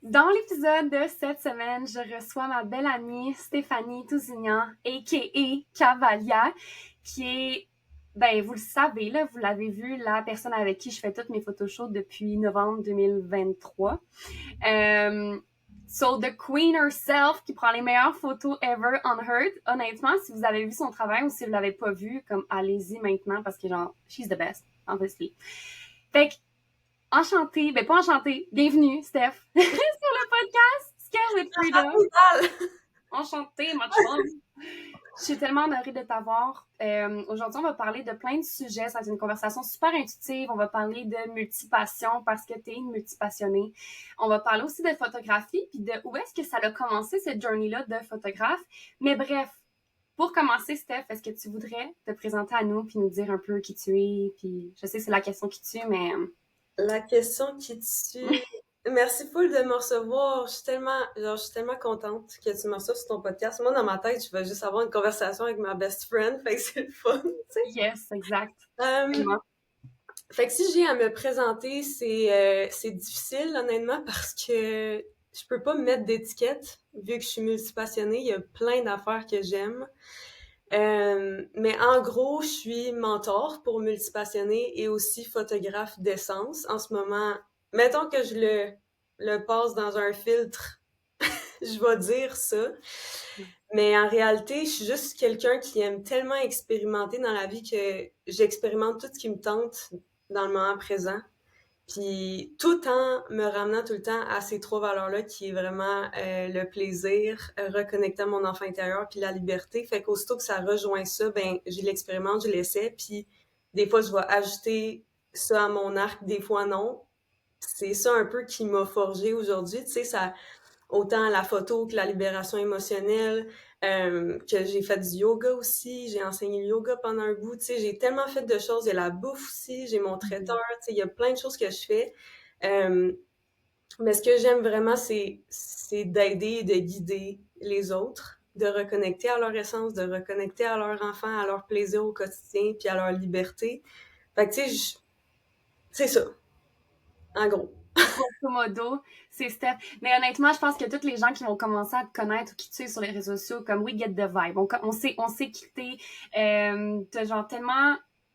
Dans l'épisode de cette semaine, je reçois ma belle amie Stéphanie Tousignan, a.k.a. Cavalia, qui est, ben, vous le savez, là, vous l'avez vu, la personne avec qui je fais toutes mes photoshoots depuis novembre 2023. Euh, so, the queen herself, qui prend les meilleures photos ever on Earth. Honnêtement, si vous avez vu son travail ou si vous l'avez pas vu, comme, allez-y maintenant, parce que genre, she's the best, obviously. Fait que, enchantée, ben pas enchantée, bienvenue, Steph, sur le podcast Scared with Freedom. Enchantée, ma chum. Je suis tellement honorée de t'avoir. Aujourd'hui, on va parler de plein de sujets. Ça va être une conversation super intuitive. On va parler de multipassion parce que tu es une multipassionnée. On va parler aussi de photographie puis de où est-ce que ça a commencé, cette journey-là de photographe. Mais bref, pour commencer, Steph, est-ce que tu voudrais te présenter à nous puis nous dire un peu qui tu es? Puis je sais c'est la question qui tue, mais... La question qui tue. Merci full de me recevoir. Je suis tellement contente que tu me reçoives sur ton podcast. Moi, dans ma tête, je vais juste avoir une conversation avec ma best friend. Fait que c'est le fun, tu sais. Yes, exact. Euh, Tellement. Fait que si j'ai à me présenter, c'est difficile, honnêtement, parce que je peux pas me mettre d'étiquette, vu que je suis multipassionnée. Il y a plein d'affaires que j'aime. Mais en gros, je suis mentor pour multipassionnés et aussi photographe d'essence. En ce moment, mettons que je le passe dans un filtre, je vais dire ça. Mais en réalité, je suis juste quelqu'un qui aime tellement expérimenter dans la vie que j'expérimente tout ce qui me tente dans le moment présent. Puis tout en me ramenant tout le temps à ces trois valeurs-là qui est vraiment le plaisir, reconnecter à mon enfant intérieur, puis la liberté. Fait qu'aussitôt que ça rejoint ça, ben je l'expérimente, je l'essaie, puis des fois je vais ajouter ça à mon arc, des fois non. C'est ça un peu qui m'a forgé aujourd'hui, tu sais, ça autant la photo que la libération émotionnelle, que j'ai fait du yoga aussi, j'ai enseigné le yoga pendant un bout, tu sais, j'ai tellement fait de choses, il y a la bouffe aussi, j'ai mon traiteur, tu sais, il y a plein de choses que je fais. Euh, mais ce que j'aime vraiment, c'est d'aider et de guider les autres, de reconnecter à leur essence, de reconnecter à leur enfant, à leur plaisir au quotidien, puis à leur liberté. Fait que, tu sais, c'est ça, en gros. Grosso modo, c'est Steph. Mais honnêtement, je pense que tous les gens qui vont commencer à te connaître ou qui tu es sur les réseaux sociaux, comme we get the vibe. On sait qui t'es.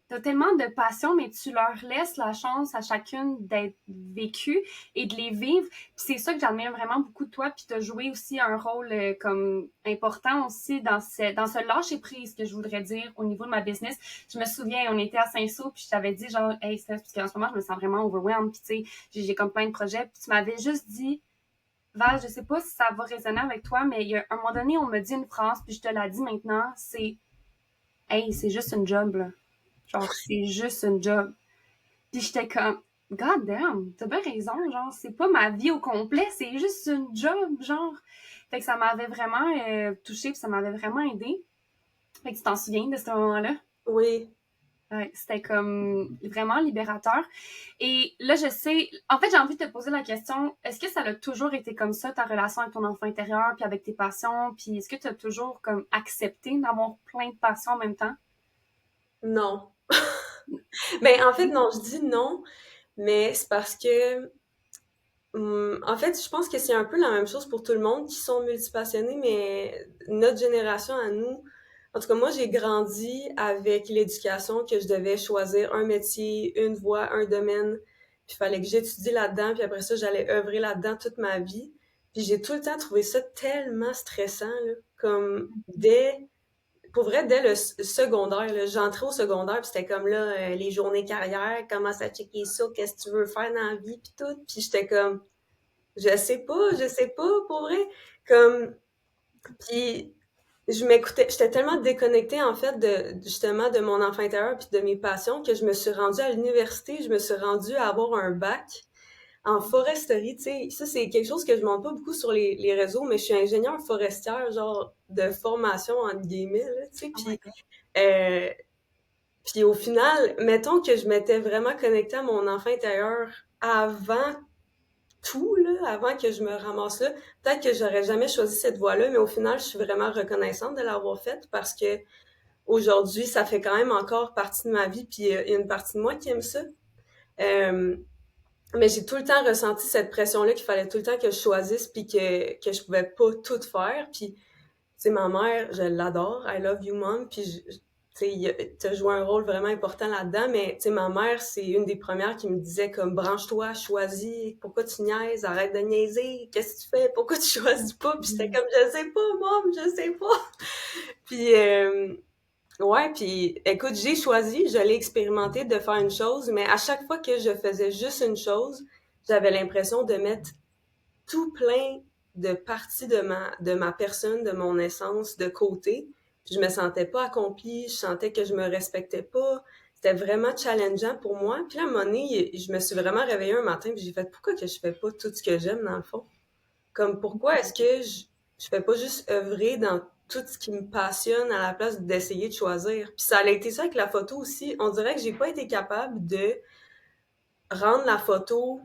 T'as tellement de passion, mais tu leur laisses la chance à chacune d'être vécue et de les vivre. Puis c'est ça que j'admire vraiment beaucoup de toi. Puis t'as joué aussi un rôle comme important aussi dans ce lâcher prise que je voudrais dire au niveau de ma business. Je me souviens, on était à Saint-Saul, puis je t'avais dit genre, hey Steph, parce qu'en ce moment je me sens vraiment overwhelmed. Puis tu sais, j'ai comme plein de projets. Puis tu m'avais juste dit, Val, je sais pas si ça va résonner avec toi, mais il y a un moment donné, on me dit une phrase, puis je te la dis maintenant, c'est hey, c'est juste une job, là. Genre, c'est juste une job. Puis j'étais comme, God damn, t'as bien raison, genre, c'est pas ma vie au complet, c'est juste une job, genre. Fait que ça m'avait vraiment touchée, puis ça m'avait vraiment aidé. Fait que tu t'en souviens de ce moment-là? Oui. Ouais, c'était comme vraiment libérateur. Et là, je sais, en fait, j'ai envie de te poser la question, est-ce que ça a toujours été comme ça, ta relation avec ton enfant intérieur, puis avec tes passions, puis est-ce que tu as toujours comme accepté d'avoir plein de passions en même temps? Non. Ben, en fait, non, je dis non, mais c'est parce que, en fait, je pense que c'est un peu la même chose pour tout le monde qui sont multipassionnés, mais notre génération à nous, en tout cas, moi, j'ai grandi avec l'éducation que je devais choisir un métier, une voie, un domaine, puis il fallait que j'étudie là-dedans, puis après ça, j'allais œuvrer là-dedans toute ma vie. Puis j'ai tout le temps trouvé ça tellement stressant, là, comme pour vrai, dès le secondaire, là, j'entrais au secondaire, puis c'était comme là, les journées carrière, commence à checker ça, qu'est-ce que tu veux faire dans la vie, puis tout. Puis j'étais comme, je sais pas, pour vrai. Comme, puis je m'écoutais, j'étais tellement déconnectée, en fait, justement, de mon enfant intérieur, puis de mes passions, que je me suis rendue à l'université, je me suis rendue à avoir un bac en foresterie, tu sais. Ça, c'est quelque chose que je montre pas beaucoup sur les réseaux, mais je suis ingénieure forestière, genre, de formation, entre guillemets, là, tu sais. Oh my Puis, god. euh, puis au final, mettons que je m'étais vraiment connectée à mon enfant intérieur avant tout, là, avant que je me ramasse là, peut-être que j'aurais jamais choisi cette voie-là, mais au final, je suis vraiment reconnaissante de l'avoir faite parce que aujourd'hui, ça fait quand même encore partie de ma vie, puis il y a une partie de moi qui aime ça. Euh, Mais j'ai tout le temps ressenti cette pression-là qu'il fallait tout le temps que je choisisse puis que je pouvais pas tout faire. Puis, tu sais, ma mère, je l'adore. I love you, mom. Puis, tu sais, t'as joué un rôle vraiment important là-dedans. Mais, tu sais, ma mère, c'est une des premières qui me disait comme, branche-toi, choisis. Pourquoi tu niaises? Arrête de niaiser. Qu'est-ce que tu fais? Pourquoi tu choisis pas? Puis j'étais Mm. comme, je sais pas, mom, je sais pas. Puis, ouais, puis écoute, j'ai choisi, je l'ai expérimenté de faire une chose, mais à chaque fois que je faisais juste une chose, j'avais l'impression de mettre tout plein de parties de ma personne, de mon essence de côté. Je me sentais pas accomplie, je sentais que je me respectais pas. C'était vraiment challengeant pour moi. Puis là, à un moment donné, je me suis vraiment réveillée un matin puis j'ai fait pourquoi que je fais pas tout ce que j'aime dans le fond? Comme pourquoi est-ce que je fais pas juste œuvrer dans tout ce qui me passionne à la place d'essayer de choisir? Puis ça a été ça avec la photo aussi. On dirait que j'ai pas été capable de rendre la photo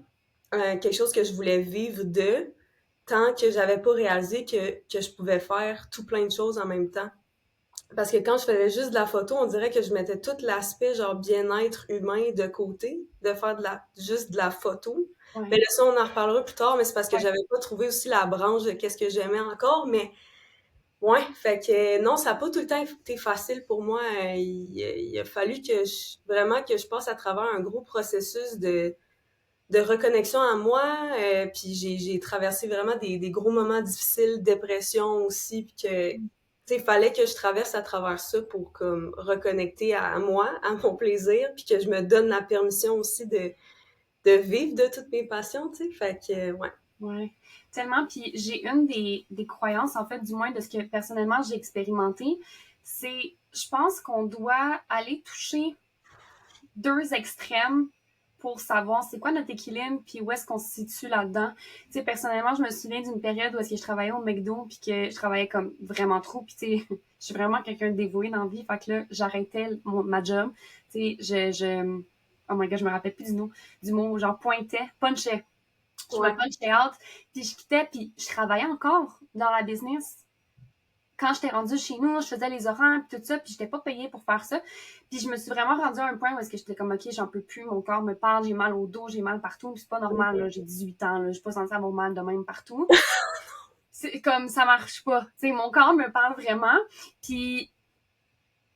quelque chose que je voulais vivre de tant que j'avais pas réalisé que je pouvais faire tout plein de choses en même temps. Parce que quand je faisais juste de la photo, on dirait que je mettais tout l'aspect genre bien-être humain de côté, de faire juste de la photo. Mais Ouais. là, ça, on en reparlera plus tard, mais c'est parce que Ouais. j'avais pas trouvé aussi la branche de qu'est-ce que j'aimais encore, mais ouais, fait que non, ça a pas tout le temps été facile pour moi. Il a fallu vraiment que je passe à travers un gros processus de reconnexion à moi, puis j'ai traversé vraiment des gros moments difficiles, dépression aussi, puis que tu sais, fallait que je traverse à travers ça pour comme reconnecter à moi, à mon plaisir, puis que je me donne la permission aussi de vivre de toutes mes passions, tu sais. Fait que ouais. Ouais, tellement. Puis j'ai une des croyances, en fait, du moins de ce que personnellement j'ai expérimenté, c'est, je pense qu'on doit aller toucher deux extrêmes pour savoir c'est quoi notre équilibre puis où est-ce qu'on se situe là-dedans. Tu sais, personnellement, je me souviens d'une période où est-ce que je travaillais au McDo puis que je travaillais comme vraiment trop puis tu sais, je suis vraiment quelqu'un de dévoué dans la vie, fait que là, j'arrêtais ma job. Tu sais, oh my god, je me rappelle plus du mot, genre pointais, punchais. Je me Ouais. punchais out, puis je quittais, puis je travaillais encore dans la business. Quand j'étais rendue chez nous, je faisais les horaires, puis tout ça, puis j'étais pas payée pour faire ça. Puis je me suis vraiment rendue à un point où est-ce que j'étais comme, OK, j'en peux plus, mon corps me parle, j'ai mal au dos, j'ai mal partout, puis c'est pas normal, là, j'ai 18 ans, là, je suis pas censée avoir mal de même partout. C'est comme, ça marche pas. Tu sais, mon corps me parle vraiment, puis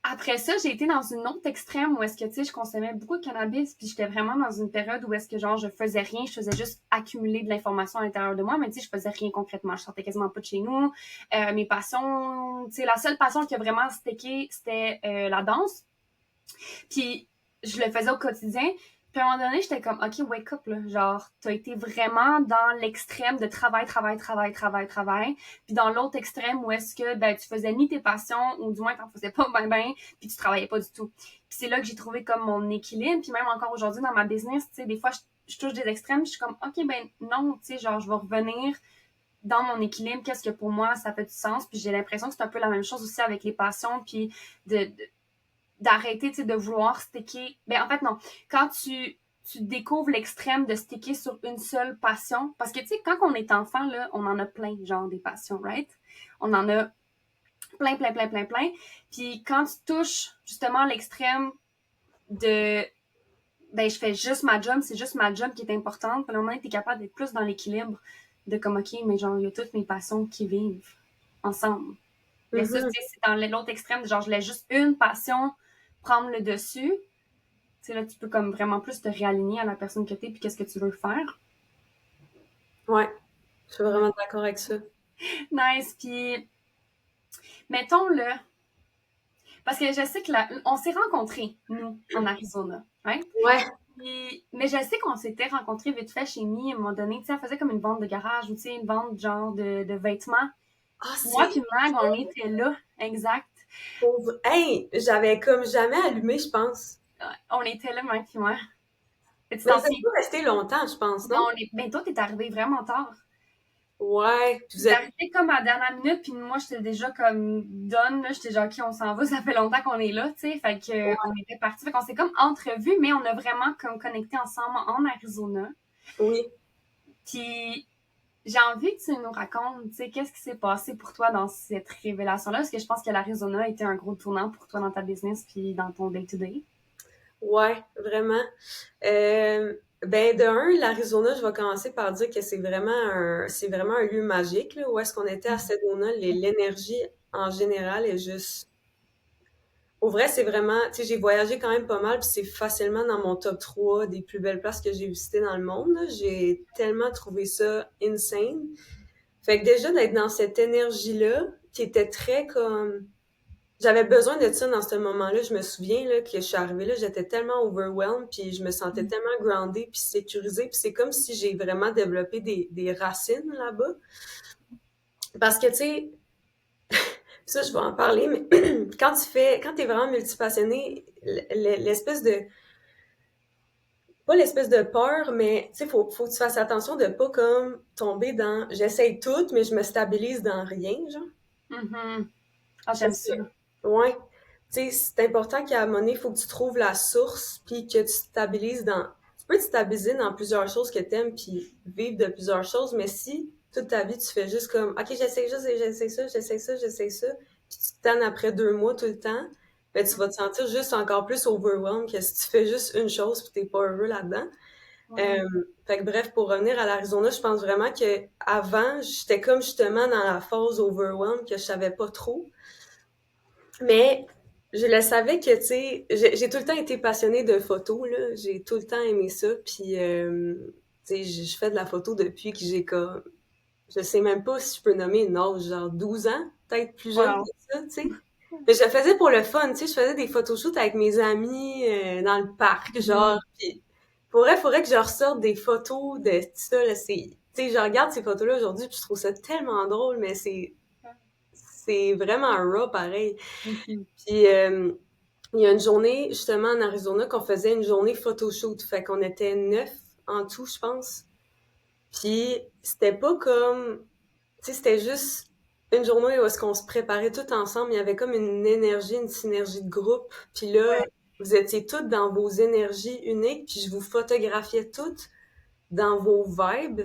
après ça, j'ai été dans une autre extrême où est-ce que, tu sais, je consommais beaucoup de cannabis, puis j'étais vraiment dans une période où est-ce que, genre, je faisais rien, je faisais juste accumuler de l'information à l'intérieur de moi, mais tu sais, je faisais rien concrètement. Je sortais quasiment pas de chez nous. Mes passions, tu sais, la seule passion qui a vraiment stické, c'était la danse. Puis je le faisais au quotidien. Puis à un moment donné, j'étais comme, OK, wake up, là. Genre, t'as été vraiment dans l'extrême de travail, travail, travail, travail, travail. Puis dans l'autre extrême où est-ce que, ben, tu faisais ni tes passions, ou du moins t'en faisais pas ben ben, puis tu travaillais pas du tout. Puis c'est là que j'ai trouvé comme mon équilibre. Puis même encore aujourd'hui dans ma business, tu sais, des fois, je touche des extrêmes, je suis comme, OK, ben non, tu sais, genre, je vais revenir dans mon équilibre, qu'est-ce que pour moi, ça fait du sens. Puis j'ai l'impression que c'est un peu la même chose aussi avec les passions, puis d'arrêter de vouloir sticker. Ben, en fait, non. Quand tu découvres l'extrême de sticker sur une seule passion, parce que, tu sais, quand on est enfant, là, on en a plein, genre, des passions, right? On en a plein, plein, plein, plein, plein. Puis quand tu touches, justement, l'extrême de, ben, je fais juste ma job, c'est juste ma job qui est importante, puis à un moment donné, t'es capable d'être plus dans l'équilibre de comme, OK, mais genre, il y a toutes mes passions qui vivent ensemble. Mais ça, tu Mhm. sais, c'est dans l'autre extrême, genre, je laisse juste une passion prendre le dessus. Tu sais, là, tu peux comme vraiment plus te réaligner à la personne que t'es puis qu'est-ce que tu veux faire. Ouais. Je suis Ouais. vraiment d'accord avec ça. Nice. Puis, mettons le, parce que je sais que on s'est rencontrés, nous, en Arizona, right? Ouais. Puis, mais je sais qu'on s'était rencontrés vite fait chez Mi à un moment donné. Tu sais, elle faisait comme une vente de garage ou tu sais, une vente genre de vêtements. Ah, Moi c'est puis Mag, on était là, exact. pauvre. Hey, j'avais comme jamais allumé, je pense. Ouais, on était là, Mag puis moi. Et tu Mais t'en ça souviens? peut rester longtemps, je pense, Non, non? ben toi, t'es arrivé vraiment tard. Ouais. Puis vous C'est êtes. arrivé comme à la dernière minute, puis moi, j'étais déjà comme done, là. J'étais genre, OK, on s'en va, ça fait longtemps qu'on est là, tu sais. Fait que, on était partis. Fait qu'on s'est comme entrevus, mais on a vraiment comme connecté ensemble en Arizona. Oui. Puis, j'ai envie que tu nous racontes, tu sais, qu'est-ce qui s'est passé pour toi dans cette révélation-là? Parce que je pense que l'Arizona a été un gros tournant pour toi dans ta business puis dans ton day-to-day. Ouais, vraiment. Ben, de un, l'Arizona, je vais commencer par dire que c'est vraiment un lieu magique, là, où est-ce qu'on était à Sedona. L'énergie, en général, est juste... Au vrai, c'est vraiment... Tu sais, j'ai voyagé quand même pas mal, puis c'est facilement dans mon top 3 des plus belles places que j'ai visitées dans le monde, là. J'ai tellement trouvé ça insane. Fait que déjà, d'être dans cette énergie-là, qui était très comme... J'avais besoin de ça dans ce moment-là. Je me souviens là, que je suis arrivée là, j'étais tellement overwhelmed, puis je me sentais tellement groundée, puis sécurisée, puis c'est comme si j'ai vraiment développé des racines là-bas. Parce que, tu sais, ça, je vais en parler, mais quand t'es vraiment multipassionné, l'espèce de, pas l'espèce de peur, mais, tu sais, faut que tu fasses attention de pas comme tomber dans, j'essaye tout, mais je me stabilise dans rien, genre. Mhm. Ah, j'aime Parce ça. que, ouais, tu sais, c'est important qu'à un moment donné, il faut que tu trouves la source, puis que tu stabilises dans... Tu peux te stabiliser dans plusieurs choses que t'aimes, puis vivre de plusieurs choses, mais si toute ta vie, tu fais juste comme, OK, j'essaie ça, j'essaie ça, j'essaie ça, puis tu te tannes après 2 mois tout le temps, ben tu vas te sentir juste encore plus overwhelmed que si tu fais juste une chose, puis t'es pas heureux là-dedans. Ouais. Fait que bref, pour revenir à l'Arizona, je pense vraiment que avant, j'étais comme justement dans la phase overwhelmed que je savais pas trop. Mais je le savais que, tu sais, j'ai tout le temps été passionnée de photos, là. J'ai tout le temps aimé ça. Puis, tu sais, je fais de la photo depuis que j'ai comme... Je sais même pas si je peux nommer une âge, genre 12 ans, peut-être plus jeune que Wow. ça, tu sais. Mais je le faisais pour le fun, tu sais. Je faisais des photoshoots avec mes amis dans le parc, genre. Mhm. Puis, faudrait que je ressorte des photos de ça, là. Tu sais, je regarde ces photos-là aujourd'hui, puis je trouve ça tellement drôle, mais c'est vraiment raw, pareil. Mhm. Puis il y a une journée, justement, en Arizona, qu'on faisait une journée photoshoot. Fait qu'on était 9 en tout, je pense. Puis c'était pas comme... Tu sais, c'était juste une journée où est-ce qu'on se préparait tout ensemble. Il y avait comme une énergie, une synergie de groupe. Puis là, Ouais. vous étiez toutes dans vos énergies uniques. Puis je vous photographiais toutes dans vos vibes.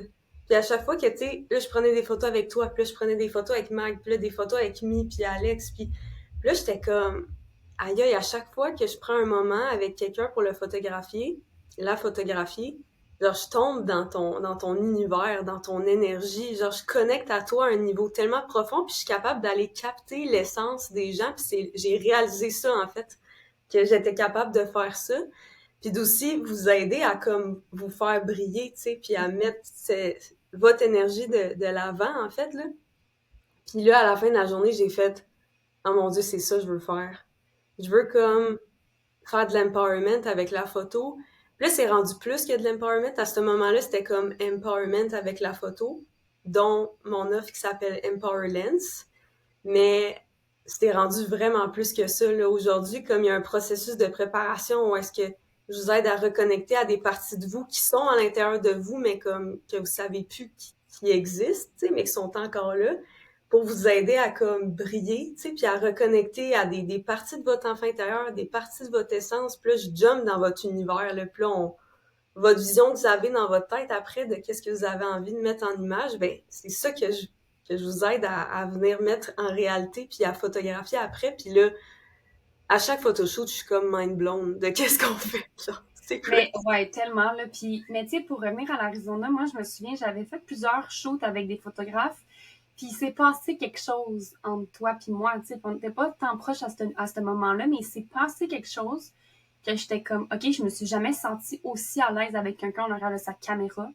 Puis à chaque fois que, tu sais, là, je prenais des photos avec toi, puis là, je prenais des photos avec Mag, puis là, des photos avec Mi, puis Alex, puis là, j'étais comme, aïe, aïe, à chaque fois que je prends un moment avec quelqu'un pour le photographier, la photographier, genre, je tombe dans ton univers, dans ton énergie, genre, je connecte à toi à un niveau tellement profond, puis je suis capable d'aller capter l'essence des gens, puis j'ai réalisé ça, en fait, que j'étais capable de faire ça puis d'aussi vous aider à comme vous faire briller, tu sais, puis à mettre votre énergie de l'avant, en fait, là. Puis là, à la fin de la journée, j'ai fait, oh mon Dieu, c'est ça que je veux faire. Je veux comme faire de l'empowerment avec la photo. Puis là, c'est rendu plus que de l'empowerment. À ce moment-là, c'était comme empowerment avec la photo, dont mon offre qui s'appelle Empower Lens. Mais c'était rendu vraiment plus que ça. Là. Aujourd'hui, comme il y a un processus de préparation où est-ce que je vous aide à reconnecter à des parties de vous qui sont à l'intérieur de vous, mais comme que vous savez plus qui existent, tu sais, mais qui sont encore là, pour vous aider à comme briller, tu sais, puis à reconnecter à des parties de votre enfant intérieur, des parties de votre essence. Puis là, je jump dans votre univers, là, puis là, votre vision que vous avez dans votre tête après de qu'est-ce que vous avez envie de mettre en image, ben c'est ça que je vous aide à venir mettre en réalité puis à photographier après. Puis là, à chaque photoshoot, je suis comme mind blown de qu'est-ce qu'on fait. Genre, c'est crazy. Mais ouais, tellement là. Puis, mais tu sais, pour revenir à l'Arizona, moi, je me souviens, j'avais fait plusieurs shoots avec des photographes. Puis il s'est passé quelque chose entre toi puis moi. Tu sais, on n'était pas tant proches à ce moment-là, mais il s'est passé quelque chose que j'étais comme, OK, je me suis jamais sentie aussi à l'aise avec quelqu'un en arrière de sa caméra.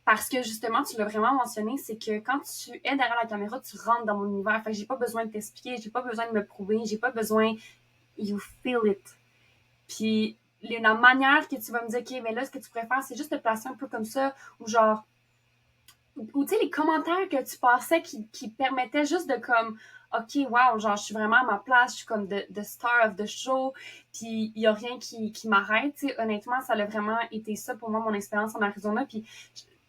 Parce que justement, tu l'as vraiment mentionné, c'est que quand tu es derrière la caméra, tu rentres dans mon univers. Fait que j'ai pas besoin de t'expliquer, j'ai pas besoin de me prouver, j'ai pas besoin. You feel it. Puis la manière que tu vas me dire, OK, mais là, ce que tu préfères, c'est juste te placer un peu comme ça, ou genre, ou tu sais, les commentaires que tu passais qui permettaient juste de comme, OK, wow, genre, je suis vraiment à ma place, je suis comme the star of the show, puis il y a rien qui m'arrête, tu sais, honnêtement, ça a vraiment été ça pour moi, mon expérience en Arizona, puis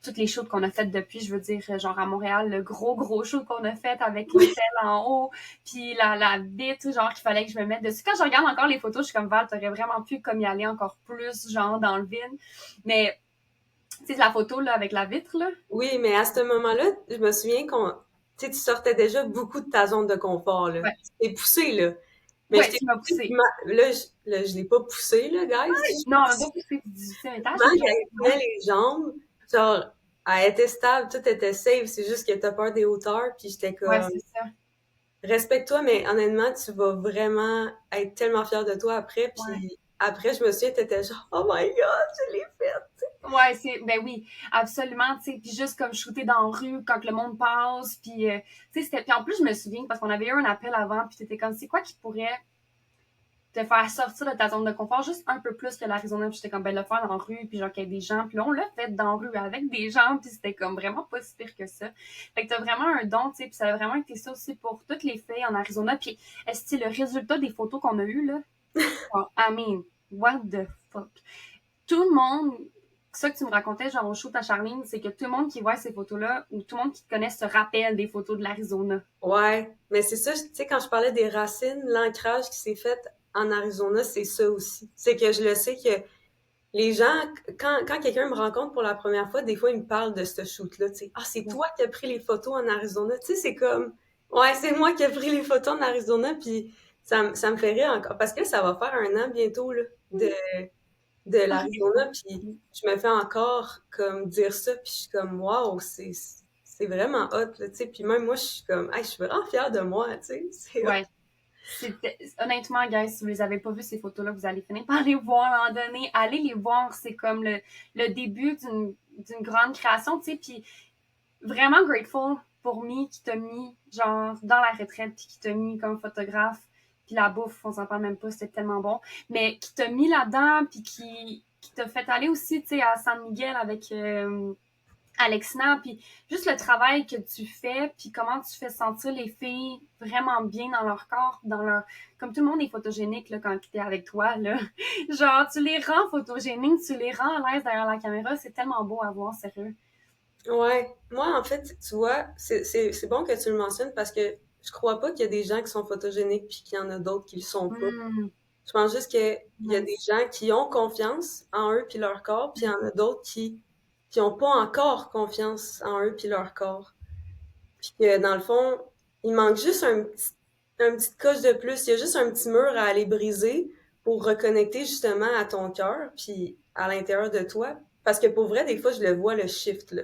toutes les shows qu'on a faites depuis, je veux dire, genre à Montréal, le gros show qu'on a fait avec l'hôtel en haut, puis la vitre, genre qu'il fallait que je me mette dessus. Quand je regarde encore les photos, je suis comme, Val, t'aurais vraiment pu comme y aller encore plus, genre dans le vide. Mais, tu sais, la photo là avec la vitre, là. Oui, mais à ce moment-là, je me souviens tu sais, tu sortais déjà beaucoup de ta zone de confort, là. Ouais. Tu t'es poussé, là. Mais je Ouais, t'ai tu m'as poussé, poussé. là, je l'ai pas poussé, là, guys. Non, on a pas poussé du 18e étage, mais Vraiment genre, qu'elle tenait les jambes, genre, elle était stable, tout était safe, c'est juste que t'as peur des hauteurs, puis j'étais ouais, comme, c'est ça. respecte-toi, mais honnêtement, tu vas vraiment être tellement fière de toi après, Ouais. puis après, je me souviens, t'étais genre, oh my god, je l'ai fait! Ouais, ben oui, absolument, tu sais, puis juste comme shooter dans la rue quand le monde passe, puis tu sais, puis en plus, je me souviens, parce qu'on avait eu un appel avant, puis t'étais comme, c'est quoi qui pourrait te faire sortir de ta zone de confort juste un peu plus que l'Arizona, puis j'étais comme, ben le faire dans la rue, puis genre qu'il y a des gens, puis là, on l'a fait dans la rue avec des gens, puis c'était comme vraiment pas si pire que ça. Fait que t'as vraiment un don, tu sais, puis ça a vraiment été ça aussi pour toutes les filles en Arizona, puis est-ce que le résultat des photos qu'on a eues, là, oh, I mean, what the fuck? Tout le monde, ça que tu me racontais, genre au shoot à Charline, c'est que tout le monde qui voit ces photos-là, ou tout le monde qui te connaît se rappelle des photos de l'Arizona. Ouais, mais c'est ça, tu sais, quand je parlais des racines, l'ancrage qui s'est fait en Arizona, c'est ça aussi. C'est que je le sais que les gens, quand quelqu'un me rencontre pour la première fois, des fois, ils me parlent de ce shoot-là, tu sais. Ah, c'est toi qui as pris les photos en Arizona. Tu sais, c'est comme, ouais, c'est moi qui ai pris les photos en Arizona, puis ça me fait rire encore. Parce que ça va faire 1 an bientôt, là, de l'Arizona, puis je me fais encore, comme, dire ça, puis je suis comme, waouh, c'est vraiment hot, là, tu sais. Puis même moi, je suis comme, hey, je suis vraiment fière de moi, tu sais. C'est hot. Ouais. Honnêtement, guys, si vous les avez pas vues, ces photos-là, vous allez finir par les voir à un moment donné. Allez les voir, c'est comme le début d'une grande création, tu sais, puis vraiment grateful pour Me qui t'a mis, genre, dans la retraite, puis qui t'a mis comme photographe, puis la bouffe, on s'en parle même pas, c'était tellement bon, mais qui t'a mis là-dedans, puis qui t'a fait aller aussi, tu sais, à San Miguel avec Alexina, puis juste le travail que tu fais, puis comment tu fais sentir les filles vraiment bien dans leur corps, dans leur... Comme tout le monde est photogénique là, quand tu es avec toi, là. Genre, tu les rends photogéniques, tu les rends à l'aise derrière la caméra, c'est tellement beau à voir, sérieux. Ouais, moi en fait, tu vois, c'est bon que tu le mentionnes parce que je crois pas qu'il y a des gens qui sont photogéniques puis qu'il y en a d'autres qui le sont pas. Mm, Je pense juste qu'il y a des nice. gens qui ont confiance en eux puis leur corps, puis il y en a d'autres qui ont pas encore confiance en eux puis leur corps. Puis que dans le fond, il manque juste un petit coche de plus, il y a juste un petit mur à aller briser pour reconnecter justement à ton cœur puis à l'intérieur de toi. Parce que pour vrai, des fois, je le vois le shift là,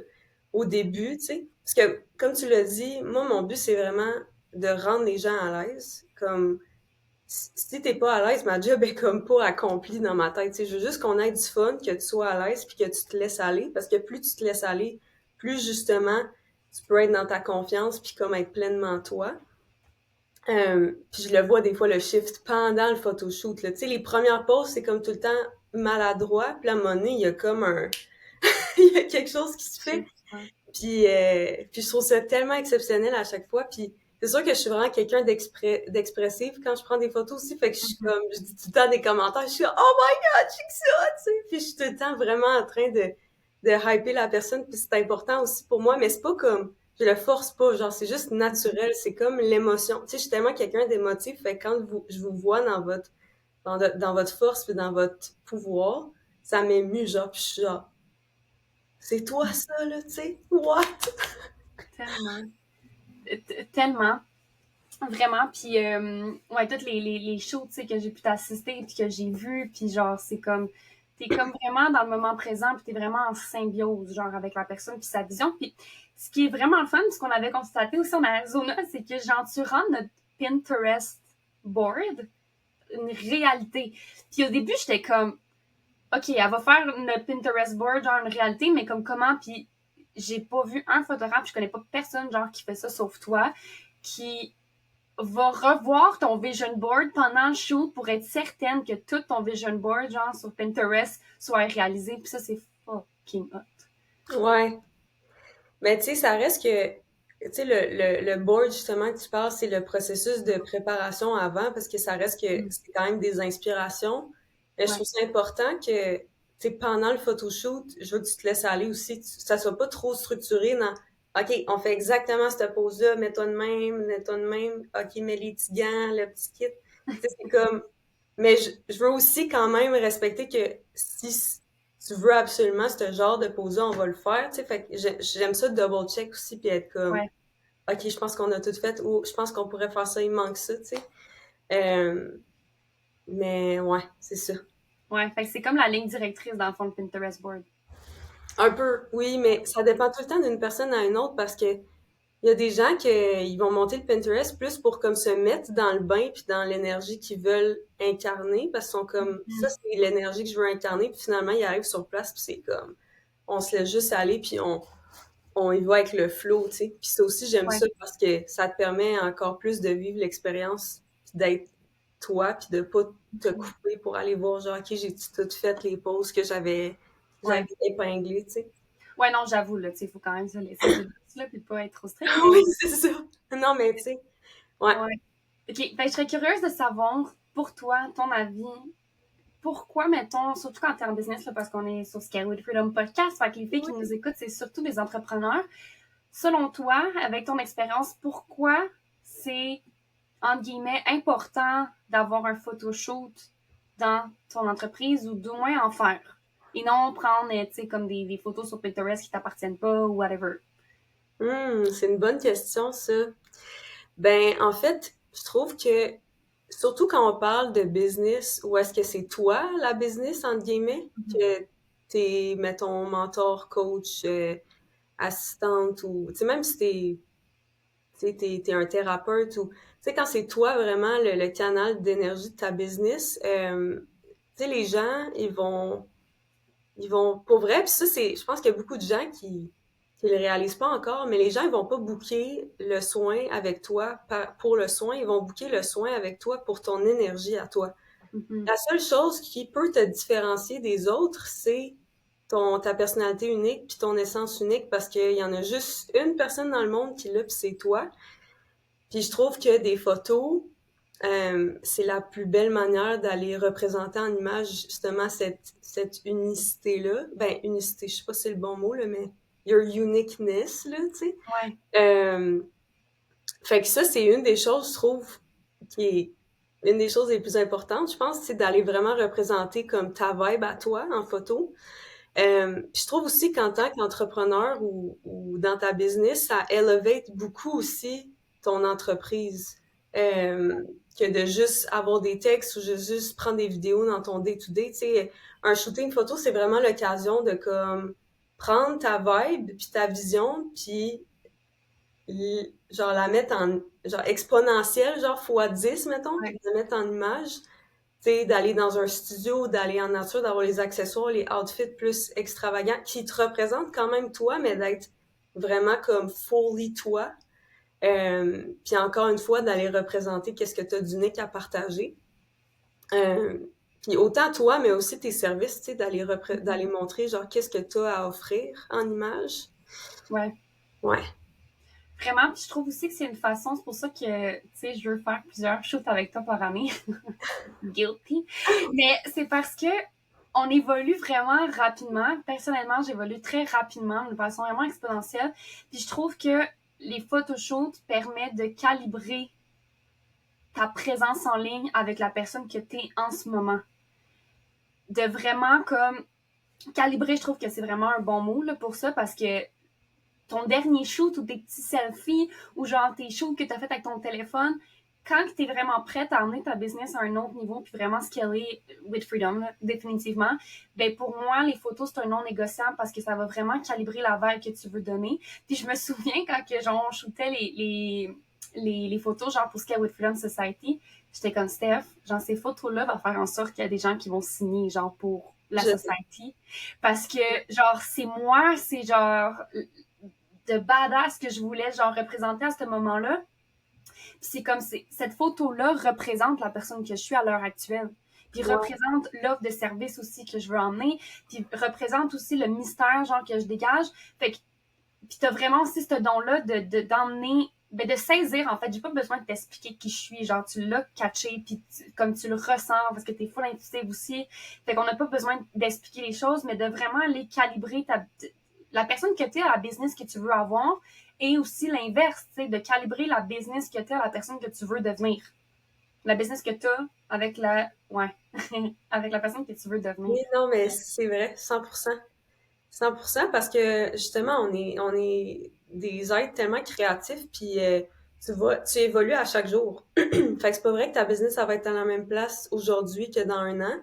au début, tu sais. Parce que comme tu l'as dit, moi, mon but, c'est vraiment de rendre les gens à l'aise. Comme si t'es pas à l'aise, ma job est comme pas accomplie dans ma tête. Tu sais, je veux juste qu'on ait du fun, que tu sois à l'aise, puis que tu te laisses aller. Parce que plus tu te laisses aller, plus justement tu peux être dans ta confiance, puis comme être pleinement toi. Puis je le vois des fois le shift pendant le photoshoot. Là. Tu sais, les premières poses, c'est comme tout le temps maladroit. Puis à un moment donné, il y a comme un... il y a quelque chose qui se fait. Shit, ouais. Puis je trouve ça tellement exceptionnel à chaque fois. Puis c'est sûr que je suis vraiment quelqu'un d'expressif quand je prends des photos aussi. Fait que je suis Mhm. comme, je dis tout le temps des commentaires. Je suis comme, oh my god, je suis que ça, tu sais. Puis je suis tout le temps vraiment en train de hyper la personne. Puis c'est important aussi pour moi. Mais c'est pas comme, je le force pas. Genre, c'est juste naturel. C'est comme l'émotion. Tu sais, je suis tellement quelqu'un d'émotif. Fait que quand je vous vois dans votre force puis dans votre pouvoir, ça m'émue, genre, puis je suis genre, c'est toi ça, là, tu sais, what? Tellement. Tellement. Vraiment, puis ouais, toutes les shows, tu sais, que j'ai pu t'assister, puis que j'ai vu, puis genre, c'est comme, t'es comme vraiment dans le moment présent, puis t'es vraiment en symbiose, genre, avec la personne, puis sa vision. Puis ce qui est vraiment le fun, ce qu'on avait constaté aussi en Arizona, c'est que genre, tu rends notre Pinterest board une réalité. Puis au début, j'étais comme, OK, elle va faire notre Pinterest board, genre, une réalité, mais comme comment, puis j'ai pas vu un photographe, je connais pas personne, genre, qui fait ça, sauf toi, qui va revoir ton vision board pendant le shoot pour être certaine que tout ton vision board, genre sur Pinterest, soit réalisé. Puis ça, c'est fucking hot. Ouais. Mais tu sais, ça reste que, tu sais, le board, justement, que tu parles, c'est le processus de préparation avant, parce que ça reste que Mm. c'est quand même des inspirations. Mais je Ouais. trouve ça important que, tu sais, pendant le photoshoot, je veux que tu te laisses aller aussi, ça soit pas trop structuré dans, OK, on fait exactement cette pose-là, mets-toi de même, OK, mets les petits gants, le petit kit. Tu sais, c'est comme, mais je veux aussi quand même respecter que si tu veux absolument ce genre de pose-là, on va le faire, tu sais. Fait que j'aime ça double-check aussi, puis être comme, Ouais. OK, je pense qu'on a tout fait, ou je pense qu'on pourrait faire ça, il manque ça, tu sais. Mais ouais, c'est ça. Ouais, fait que c'est comme la ligne directrice dans le fond de Pinterest board. Un peu, oui, mais ça dépend tout le temps d'une personne à une autre parce que il y a des gens qui ils vont monter le Pinterest plus pour comme se mettre dans le bain puis dans l'énergie qu'ils veulent incarner parce qu'ils sont comme ça Mhm. c'est l'énergie que je veux incarner puis finalement ils arrivent sur place puis c'est comme on se laisse juste aller puis on y va avec le flow, tu sais. Puis ça aussi j'aime Ouais. ça parce que ça te permet encore plus de vivre l'expérience puis d'être toi puis de pas te Mhm. couper pour aller voir genre OK, j'ai tout fait les pauses que j'avais Ouais. épinglées, tu sais. Ouais, non, j'avoue, là, tu sais, il faut quand même se laisser du lousse, là, puis pas être trop strict, Oui, mais c'est ça. Non mais tu sais, ouais. ouais. OK, ben, je serais curieuse de savoir, pour toi, ton avis, pourquoi, mettons, surtout quand t'es en business, là, parce qu'on est sur Skyward Freedom Podcast, fait que les filles qui nous Oui. écoutent, c'est surtout des entrepreneurs. Selon toi, avec ton expérience, pourquoi c'est, entre guillemets, important d'avoir un photoshoot dans ton entreprise ou du moins en faire? Et non prendre, tu sais, comme des photos sur Pinterest qui t'appartiennent pas ou whatever. C'est une bonne question, ça. Ben, en fait, je trouve que, surtout quand on parle de business, ou est-ce que c'est toi, la business, entre guillemets, que t'es, mettons, mentor, coach, assistante, ou, tu sais, même si t'es un thérapeute, ou, tu sais, quand c'est toi vraiment le canal d'énergie de ta business, tu sais, les gens, ils vont, pour vrai, puis ça, je pense qu'il y a beaucoup de gens qui le réalisent pas encore, mais les gens, ils vont pas booker le soin avec toi pour le soin, ils vont booker le soin avec toi pour ton énergie à toi. Mhm. La seule chose qui peut te différencier des autres, c'est ta personnalité unique puis ton essence unique parce qu'il y en a juste une personne dans le monde qui l'a, puis c'est toi. Puis je trouve que des photos, c'est la plus belle manière d'aller représenter en image justement cette unicité-là. Ben, unicité, je sais pas si c'est le bon mot, là, mais your uniqueness, là, tu sais. Ouais. Euh, Fait que ça, c'est une des choses, je trouve, qui est une des choses les plus importantes, je pense, c'est d'aller vraiment représenter comme ta vibe à toi en photo. Puis je trouve aussi qu'en tant qu'entrepreneur ou dans ta business, ça elevate beaucoup aussi ton entreprise. Euh, que de juste avoir des textes ou juste prendre des vidéos dans ton day-to-day. Tu sais, un shooting photo, c'est vraiment l'occasion de comme prendre ta vibe puis ta vision puis genre la mettre en genre exponentielle, genre fois 10 mettons, puis Ouais. la mettre en image. Tu sais, d'aller dans un studio, d'aller en nature, d'avoir les accessoires, les outfits plus extravagants qui te représentent quand même toi, mais d'être vraiment comme fully toi. Puis encore une fois, d'aller représenter qu'est-ce que tu as d'unique à partager. Euh, Puis autant toi, mais aussi tes services, tu sais, d'aller Mhm. montrer genre qu'est-ce que tu as à offrir en image. Ouais. Ouais. Vraiment, puis je trouve aussi que c'est une façon, c'est pour ça que, tu sais, je veux faire plusieurs shoots avec toi par année. Guilty. Mais c'est parce que on évolue vraiment rapidement. Personnellement, j'évolue très rapidement, de façon vraiment exponentielle. Puis je trouve que les photoshoots permettent de calibrer ta présence en ligne avec la personne que tu es en ce moment. De vraiment comme calibrer, je trouve que c'est vraiment un bon mot là, pour ça parce que ton dernier shoot ou tes petits selfies ou genre tes shoots que tu as fait avec ton téléphone, quand tu es vraiment prête à emmener ta business à un autre niveau puis vraiment scaler with freedom, là, définitivement, ben pour moi, les photos, c'est un non négociable parce que ça va vraiment calibrer la vibe que tu veux donner. Puis je me souviens quand que, genre, on shootait les photos genre pour Scale with Freedom Society, j'étais comme Steph, genre ces photos-là vont faire en sorte qu'il y a des gens qui vont signer genre pour la Je, society parce que genre c'est moi, c'est genre de badass que je voulais genre représenter à ce moment-là. Puis c'est comme cette photo-là représente la personne que je suis à l'heure actuelle. Puis ouais. représente l'offre de service aussi que je veux emmener. Puis représente aussi le mystère genre que je dégage. Fait que puis t'as vraiment aussi ce don-là d'emmener ben de saisir en fait, j'ai pas besoin de t'expliquer qui je suis, genre tu l'as catché puis comme tu le ressens parce que t'es full intuitive aussi, fait qu'on n'a pas besoin d'expliquer les choses mais de vraiment aller calibrer la personne que t'es à la business que tu veux avoir et aussi l'inverse, tu sais, de calibrer la business que t'es à la personne que tu veux devenir, la business que t'as avec la ouais avec la personne que tu veux devenir. Oui, non, mais c'est vrai, 100%. 100% parce que justement, on est des êtres tellement créatifs, puis tu tu évolues à chaque jour. Fait que c'est pas vrai que ta business, ça va être à la même place aujourd'hui que dans un an.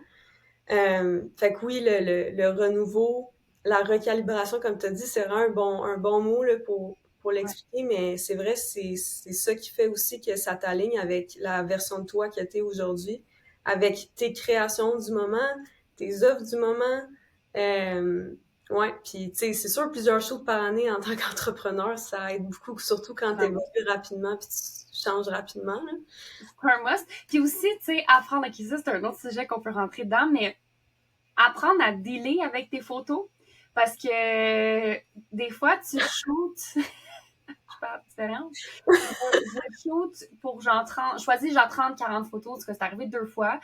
Fait que oui, le renouveau, la recalibration, comme tu as dit, c'est vraiment un bon mot là, pour Ouais. l'expliquer, mais c'est vrai, c'est ça qui fait aussi que ça t'aligne avec la version de toi que tu es aujourd'hui, avec tes créations du moment, tes œuvres du moment. Euh, ouais, puis tu sais, c'est sûr, plusieurs shows par année en tant qu'entrepreneur, ça aide beaucoup, surtout quand tu Vraiment. évolues rapidement puis tu changes rapidement. Là. C'est pas un must. Puis aussi, tu sais, apprendre à ça, c'est un autre sujet qu'on peut rentrer dedans, mais apprendre à dealer avec tes photos. Parce que des fois, tu shoots, je parle d'expérience, je shoot pour genre 30, je choisis genre 30, 40 photos, parce que c'est arrivé 2 fois,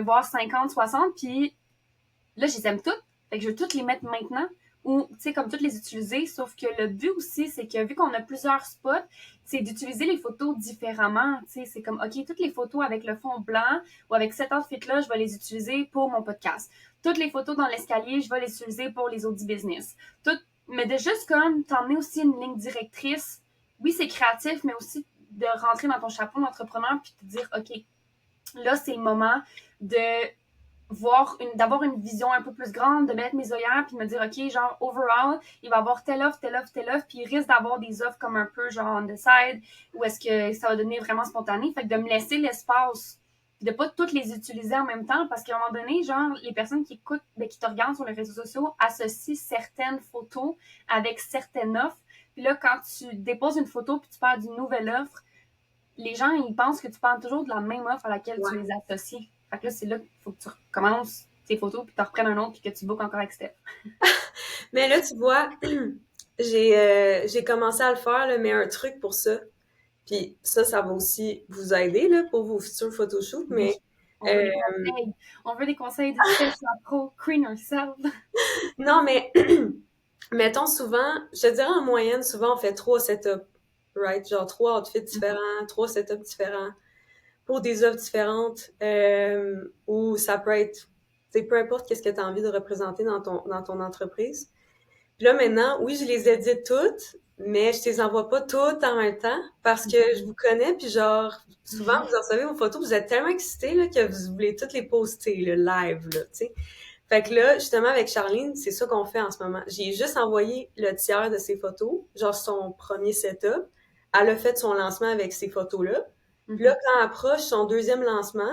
voire 50, 60, puis là, je les aime toutes. Fait que je veux toutes les mettre maintenant ou, tu sais, comme toutes les utiliser. Sauf que le but aussi, c'est que vu qu'on a plusieurs spots, c'est d'utiliser les photos différemment. Tu sais, c'est comme, OK, toutes les photos avec le fond blanc ou avec cet outfit-là, je vais les utiliser pour mon podcast. Toutes les photos dans l'escalier, je vais les utiliser pour les Audi Business. Mais de juste comme t'emmener aussi une ligne directrice. Oui, c'est créatif, mais aussi de rentrer dans ton chapeau d'entrepreneur puis de te dire, OK, là, c'est le moment de d'avoir une vision un peu plus grande, de mettre mes œillères, puis de me dire, OK, genre, overall, il va y avoir telle offre, telle offre, telle offre, puis il risque d'avoir des offres comme un peu, genre, on the side, ou est-ce que ça va devenir vraiment spontané. Fait que de me laisser l'espace, puis de pas toutes les utiliser en même temps, parce qu'à un moment donné, genre, les personnes qui écoutent, ben, qui te regardent sur les réseaux sociaux, associent certaines photos avec certaines offres. Puis là, quand tu déposes une photo, puis tu parles d'une nouvelle offre, les gens, ils pensent que tu parles toujours de la même offre à laquelle tu Ouais. les associes. Fait que là, c'est là qu'il faut que tu recommences tes photos, puis tu en reprennes un autre, puis que tu bookes encore avec Steph. Mais là, tu vois, j'ai commencé à le faire, là, mais un truc pour ça. Puis ça va aussi vous aider là, pour vos futurs photoshoots, Oui. mais On veut euh, des conseils. On veut des conseils de Steph, la pro, Queen herself. non, mais mettons souvent, je te dirais en moyenne, souvent on fait 3 setups, right? Genre 3 outfits différents, 3 setups différents pour des œuvres différentes, ou ça peut être, tu sais, peu importe qu'est-ce que tu as envie de représenter dans ton entreprise. Puis là, maintenant, oui, je les édite toutes, mais je les envoie pas toutes en même temps parce que je vous connais, puis genre, souvent, vous recevez vos photos, vous êtes tellement excités, là, que vous voulez toutes les poster, le live, là, tu sais. Fait que là, justement, avec Charline, c'est ça qu'on fait en ce moment. J'ai juste envoyé le tiers de ses photos, genre son premier setup. Elle a fait son lancement avec ces photos-là. Puis là, quand elle approche son deuxième lancement,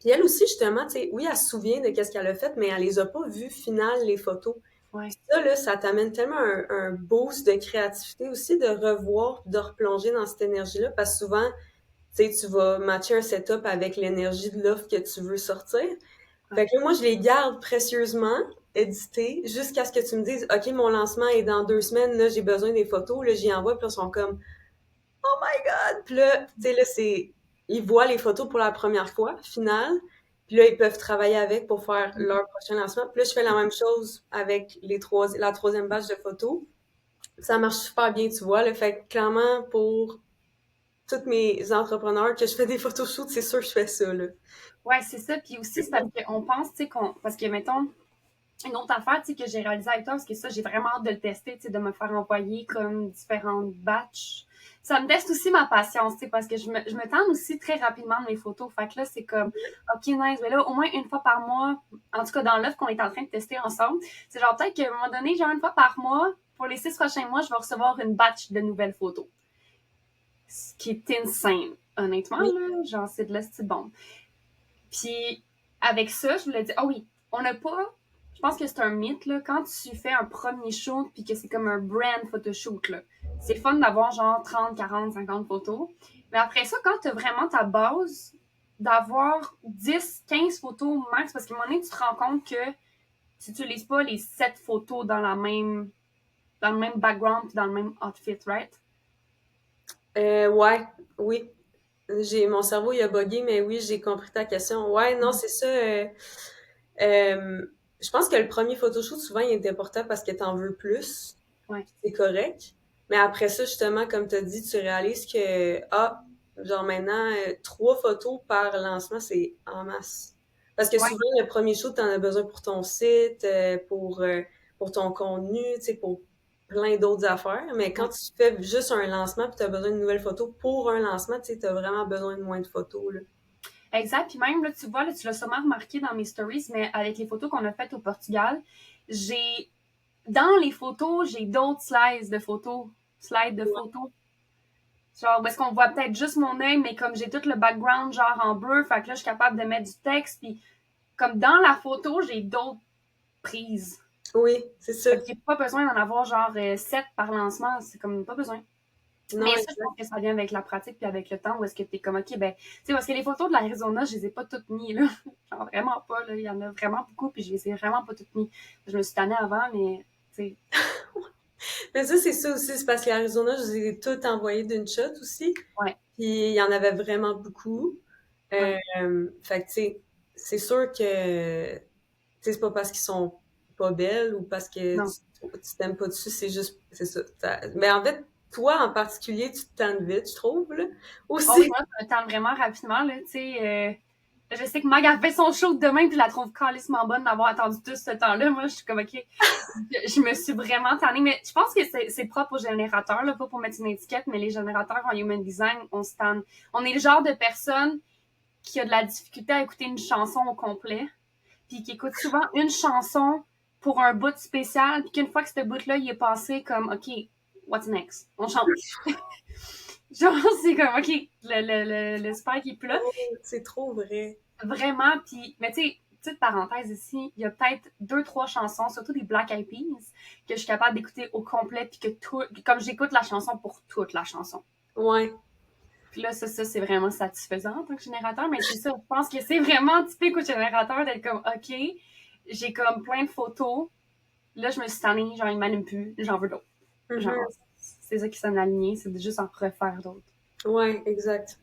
puis elle aussi, justement, tu sais, oui, elle se souvient de qu'est-ce qu'elle a fait, mais elle les a pas vues finales, les photos. Ouais. Ça, là, ça t'amène tellement un boost de créativité aussi, de revoir, de replonger dans cette énergie-là, parce que souvent, tu sais, tu vas matcher un setup avec l'énergie de l'offre que tu veux sortir. Fait Ouais. que là, moi, je les garde précieusement, éditées, jusqu'à ce que tu me dises, OK, mon lancement est dans 2 semaines, là, j'ai besoin des photos, là, j'y envoie, puis là, ils sont comme, oh my God! Puis là, tu sais, là, ils voient les photos pour la première fois, finale. Puis là, ils peuvent travailler avec pour faire leur prochain lancement. Puis là, je fais la même chose avec la troisième batch de photos. Ça marche super bien, tu vois. Le fait que, clairement, pour tous mes entrepreneurs que je fais des photoshoots, c'est sûr que je fais ça, là. Ouais, c'est ça. Puis aussi, c'est parce qu'on pense, tu sais, parce que, mettons, une autre affaire, tu sais, que j'ai réalisée avec toi, parce que ça, j'ai vraiment hâte de le tester, tu sais, de me faire envoyer comme différentes batchs. Ça me teste aussi ma patience, tu sais, parce que je me tente aussi très rapidement de mes photos. Fait que là, c'est comme, OK, nice, mais là, au moins une fois par mois, en tout cas dans l'offre qu'on est en train de tester ensemble, c'est genre peut-être qu'à un moment donné, genre une fois par mois, pour les 6 prochains mois, je vais recevoir une batch de nouvelles photos. Ce qui est insane, honnêtement, Oui. là, genre, c'est de la style bombe. Puis avec ça, je voulais dire, ah oui, on n'a pas, je pense que c'est un mythe, là, quand tu fais un premier shoot puis que c'est comme un brand photoshoot, là, c'est fun d'avoir genre 30, 40, 50 photos. Mais après ça, quand tu as vraiment ta base, d'avoir 10, 15 photos max, parce qu'à un moment donné, tu te rends compte que tu n'utilises pas les 7 photos dans le même background puis dans le même outfit, right? Ouais, oui. Mon cerveau, il a bugué, mais oui, j'ai compris ta question. Ouais, non, c'est ça. Euh, je pense que le premier photoshoot, souvent, il est important parce que t'en veux plus. Ouais. C'est correct. Mais après ça, justement, comme tu as dit, tu réalises que, genre maintenant, 3 photos par lancement, c'est en masse. Parce que Ouais. souvent, le premier shoot, t'en as besoin pour ton site, pour ton contenu, tu sais, pour plein d'autres affaires, mais quand tu fais juste un lancement puis tu as besoin de nouvelles photos pour un lancement, tu sais, tu as vraiment besoin de moins de photos, là. Exact. Puis même, là, tu vois, là, tu l'as sûrement remarqué dans mes stories, mais avec les photos qu'on a faites au Portugal, j'ai, dans les photos, j'ai d'autres slides de photos. Genre, où est-ce qu'on voit peut-être juste mon œil, mais comme j'ai tout le background, genre en bleu, fait que là, je suis capable de mettre du texte, puis comme dans la photo, j'ai d'autres prises. Oui, c'est ça. Fait que j'ai pas besoin d'en avoir genre 7 par lancement, c'est comme pas besoin. Non, Mais ça, je exact. pense que ça vient avec la pratique puis avec le temps où est-ce que t'es comme, OK, ben, tu sais, parce que les photos de l'Arizona, je les ai pas toutes mises, là. Genre, vraiment pas, là. Il y en a vraiment beaucoup, puis je les ai vraiment pas toutes mises. Je me suis tannée avant, mais, tu sais, Mais ça, c'est ça aussi, c'est parce qu'Arizona, je les ai toutes envoyées d'une shot aussi. ouais, Puis il y en avait vraiment beaucoup. ouais, Fait que, tu sais, c'est sûr que, tu sais, c'est pas parce qu'ils sont pas belles ou parce que non. tu t'aimes pas dessus, c'est juste, c'est ça. Mais en fait, toi en particulier, tu te tannes vite, je trouve, là, Oh, aussi. moi, ça me tente vraiment rapidement, là, tu sais. Je sais que Mag a fait son show demain, puis je la trouve calissement bonne d'avoir attendu tout ce temps-là. Moi, je suis comme, OK, je me suis vraiment tannée. Mais je pense que c'est propre aux générateurs, là, pas pour mettre une étiquette, mais les générateurs en human design, on se tanne. On est le genre de personne qui a de la difficulté à écouter une chanson au complet, puis qui écoute souvent une chanson pour un bout spécial, puis qu'une fois que ce bout-là, il est passé comme, OK, what's next? On change. Genre, c'est comme, OK, le spike est plus là. Oh, c'est trop vrai. Vraiment, puis, mais tu sais, petite parenthèse ici, il y a peut-être 2, 3 chansons, surtout des Black Eyed Peas, que je suis capable d'écouter au complet, puis que tout, comme j'écoute la chanson pour toute la chanson. Ouais. Puis là, ça c'est vraiment satisfaisant en tant que générateur, mais c'est ça, je pense que c'est vraiment typique au générateur d'être comme, OK, j'ai comme plein de photos, là, je me suis tannée, genre, il m'allume plus, j'en veux d'autres. Genre, Mhm. c'est ça qui sonne aligné, c'est de juste en refaire d'autres. Ouais, exact.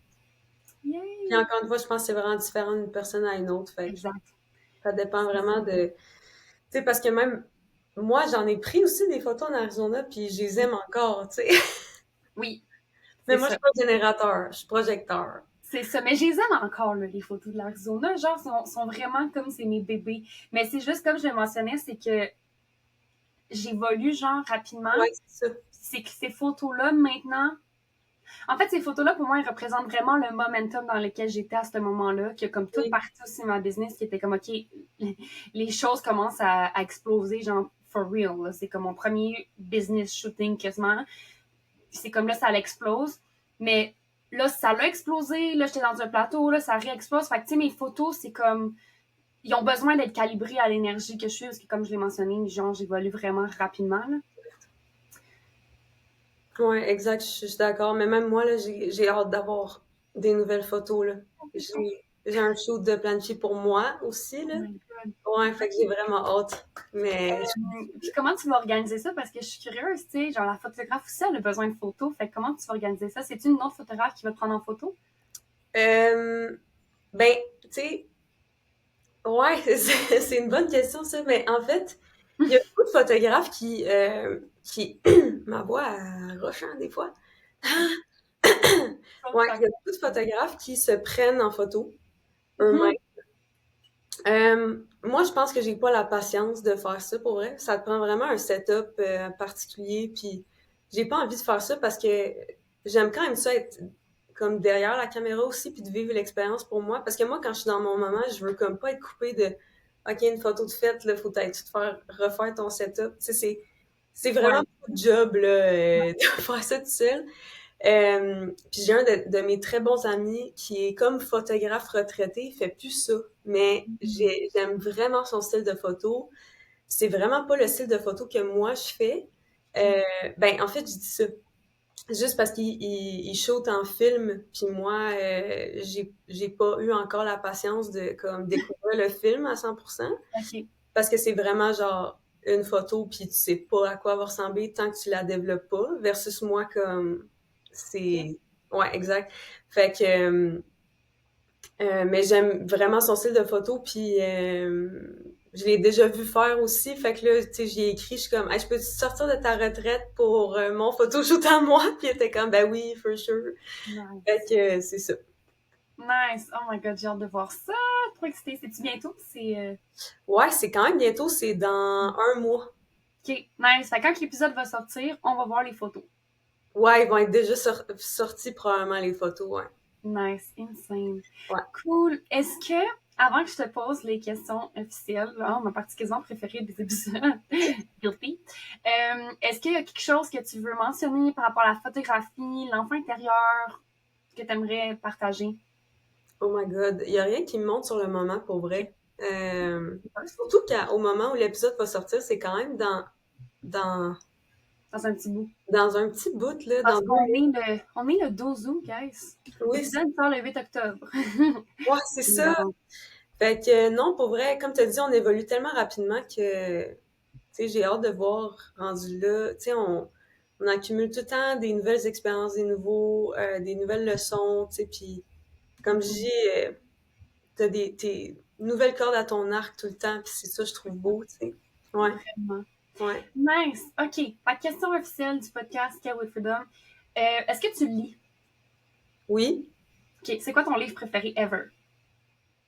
Puis Yay! encore une fois, je pense que c'est vraiment différent d'une personne à une autre. Fait que Exact. ça dépend C'est ça. vraiment de. Tu sais, parce que même moi, j'en ai pris aussi des photos en Arizona, puis je les aime encore, tu sais. Oui, Mais c'est moi, je ça. suis pas générateur, je suis projecteur. C'est ça. Mais je les aime encore, là, les photos de l'Arizona. Genre, sont vraiment comme c'est mes bébés. Mais c'est juste comme je le mentionnais, c'est que j'évolue, genre, rapidement. Ouais, c'est ça. C'est que ces photos-là, maintenant. En fait, ces photos-là, pour moi, elles représentent vraiment le momentum dans lequel j'étais à ce moment-là, qui a comme toute Oui. partie aussi de ma business, qui était comme, OK, les choses commencent à exploser, genre, for real. Là. C'est comme mon premier business shooting quasiment. Puis c'est comme là, ça l'explose. Mais là, ça l'a explosé. Là, j'étais dans un plateau. Là, ça réexplose. Fait que, tu sais, mes photos, c'est comme. Ils ont besoin d'être calibrés à l'énergie que je suis, parce que, comme je l'ai mentionné, genre, j'évolue vraiment rapidement. Là. Ouais, exact, je suis d'accord. Mais même moi, là, j'ai hâte d'avoir des nouvelles photos, là. J'ai un shoot de planifié pour moi aussi, Oh là. my God. Ouais, fait que j'ai vraiment hâte. Mais Puis comment tu vas organiser ça? Parce que je suis curieuse, tu sais, genre la photographe aussi, elle a besoin de photos. Fait que comment tu vas organiser ça? C'est-tu une autre photographe qui va te prendre en photo? euh, ben, tu sais, ouais, c'est une bonne question, ça. Mais en fait, il y a beaucoup de photographes qui, ma voix roche, hein, des fois. Ouais, il y a beaucoup de photographes qui se prennent en photo eux-mêmes. Mhm. Moi, je pense que j'ai pas la patience de faire ça pour vrai. Ça te prend vraiment un setup particulier, puis j'ai pas envie de faire ça parce que j'aime quand même ça être comme derrière la caméra aussi, puis de vivre l'expérience pour moi. Parce que moi, quand je suis dans mon moment, je veux comme pas être coupée de OK, une photo de fête, là, faut peut-être tout faire refaire ton setup. Tu sais, c'est vraiment Ouais. beaucoup de job là, de faire ça tout seul. Puis j'ai un de mes très bons amis qui est comme photographe retraité, il fait plus ça, mais j'aime vraiment son style de photo. C'est vraiment pas le style de photo que moi je fais. Euh, ben en fait je dis ça juste parce qu'il shoot en film, puis moi j'ai pas eu encore la patience de comme découvrir le film à 100%, OK. parce que c'est vraiment genre une photo puis tu sais pas à quoi va ressembler tant que tu la développes pas, versus moi comme OK. c'est ouais exact. Fait que mais j'aime vraiment son style de photo puis je l'ai déjà vu faire aussi, fait que là tu sais j'y ai écrit, je suis comme hey, je peux sortir de ta retraite pour mon photoshoot à moi, puis il était comme ben oui for sure. Fait Nice. que c'est ça. Nice. Oh my God, j'ai hâte de voir ça. Trop excitée. C'est-tu bientôt? C'est. Ouais, c'est quand même bientôt, c'est dans un mois. OK, nice. Fait que quand l'épisode va sortir, on va voir les photos. Ouais, ils vont être déjà sortis probablement les photos, ouais. Nice, insane. Ouais. Cool. Est-ce que, avant que je te pose les questions officielles, ma partie question préférée des épisodes, guilty, est-ce qu'il y a quelque chose que tu veux mentionner par rapport à la photographie, l'enfant intérieur, que tu aimerais partager? Oh my God, il y a rien qui me monte sur le moment, pour OK. vrai. Surtout qu'au moment où l'épisode va sortir, c'est quand même dans, Dans un petit bout. dans un petit bout, là, Parce dans qu'on 2 mois. est on est le 12 août, guys. Oui, L'épisode sort le 8 octobre. ouais, c'est ça. Fait que non, pour vrai, comme tu as dit, on évolue tellement rapidement que, tu sais, j'ai hâte de voir rendu là. Tu sais, on accumule tout le temps des nouvelles expériences, des nouvelles leçons, tu sais, puis comme je dis, t'as tes nouvelles cordes à ton arc tout le temps, puis c'est ça, je trouve beau, tu sais. Ouais, Vraiment. ouais. Nice. OK. La question officielle du podcast Care with Freedom. Est-ce que tu lis? Oui. OK. C'est quoi ton livre préféré ever?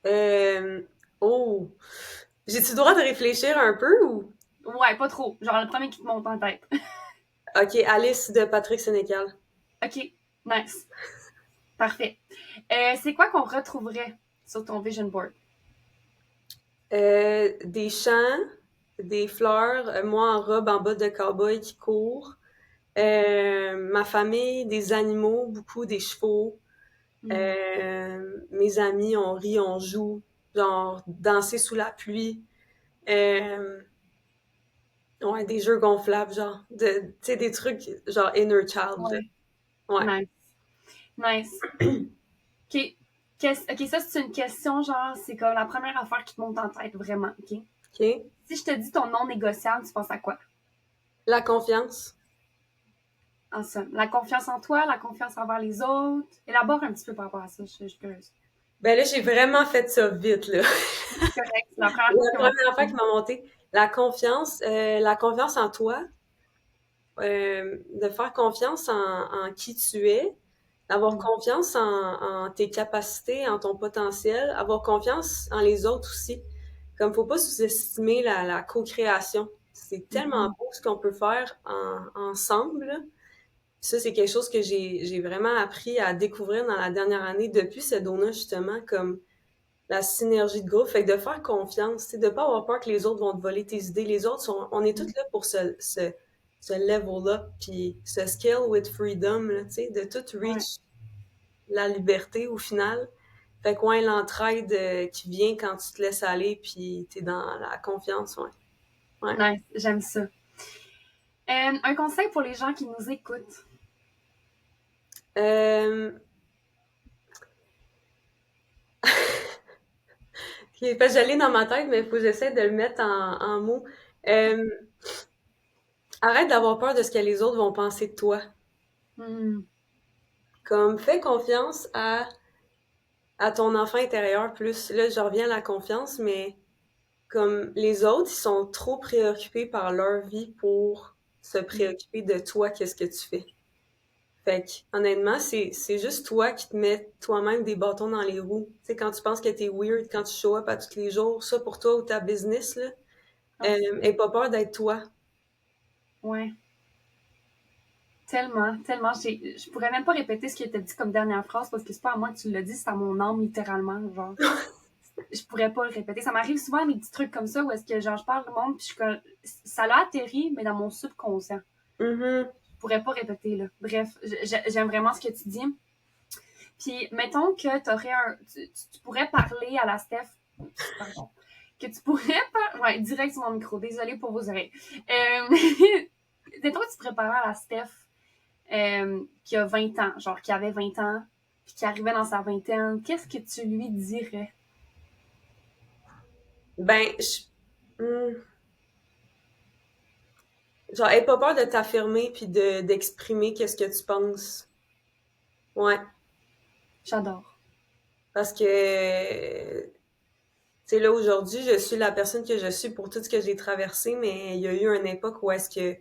Euh, oh. J'ai-tu le droit de réfléchir un peu ou? Ouais, pas trop. Genre le premier qui te monte en tête. Ok, Alice de Patrick Sénécal. OK. Nice. Parfait. C'est quoi qu'on retrouverait sur ton vision board? Des champs, des fleurs, moi en robe en bas de cow-boy qui court. Ma famille, des animaux, beaucoup des chevaux. Mm. Mes amis, on rit, on joue, genre danser sous la pluie. Euh, ouais, des jeux gonflables, genre, tu sais, des trucs genre inner child, là. Ouais. Ouais. Nice. Nice. OK. OK, ça, c'est une question, genre, c'est comme la première affaire qui te monte en tête, vraiment, OK? OK. Si je te dis ton non négociable, tu penses à quoi? La confiance. En somme, la confiance en toi, la confiance envers les autres. Élabore un petit peu par rapport à ça, je suis curieuse. Ben là, j'ai vraiment fait ça vite, là. C'est correct, c'est la première fois La que première m'a affaire qui m'a monté, la confiance en toi, de faire confiance en qui tu es, d'avoir Mm. confiance en tes capacités, en ton potentiel, avoir confiance en les autres aussi. Comme faut pas sous-estimer la co-création. C'est tellement Mhm. beau ce qu'on peut faire ensemble, là. Ça, c'est quelque chose que j'ai vraiment appris à découvrir dans la dernière année depuis ce don-là, justement, comme la synergie de groupe. Fait que de faire confiance, de pas avoir peur que les autres vont te voler tes idées. Les autres on est tous là pour ce level up, puis ce scale with freedom, là, tu sais, de tout Ouais, reach la liberté au final. Fait que ouais, l'entraide qui vient quand tu te laisses aller, puis t'es dans la confiance, ouais. Ouais. nice, j'aime ça. Un conseil pour les gens qui nous écoutent. Euh, Fait que j'allais dans ma tête, mais il faut que j'essaie de le mettre en mots. Euh, Arrête d'avoir peur de ce que les autres vont penser de toi. Hmm. Comme, fais confiance à ton enfant intérieur plus. Là, je reviens à la confiance, mais comme les autres, ils sont trop préoccupés par leur vie pour se préoccuper de toi, qu'est-ce que tu fais. Fait que, honnêtement, c'est juste toi qui te mets toi-même des bâtons dans les roues. Tu sais, quand tu penses que t'es weird, quand tu show up à tous les jours, ça pour toi ou ta business, là, Ah, aie pas peur d'être toi. ouais, tellement, tellement. Je pourrais même pas répéter ce qui était dit comme dernière phrase parce que c'est pas à moi que tu l'as dit, c'est à mon âme littéralement, genre. Je pourrais pas le répéter. Ça m'arrive souvent des petits trucs comme ça où est-ce que genre je parle au monde puis je suis comme ça l'a atterri mais dans mon subconscient. Mhm. Je pourrais pas répéter là. Bref, j'aime vraiment ce que tu dis. Puis mettons que tu pourrais parler à la Steph, pardon, que tu pourrais ouais, direct sur mon micro. Désolée pour vos oreilles. Mettons que tu pourrais parler à la Steph qui a 20 ans, genre qui avait 20 ans, puis qui arrivait dans sa vingtaine. Qu'est-ce que tu lui dirais? Ben, genre, aie pas peur de t'affirmer puis d'exprimer qu'est-ce que tu penses. Ouais. J'adore. Parce que, tu sais, là, aujourd'hui, je suis la personne que je suis pour tout ce que j'ai traversé, mais il y a eu une époque où est-ce que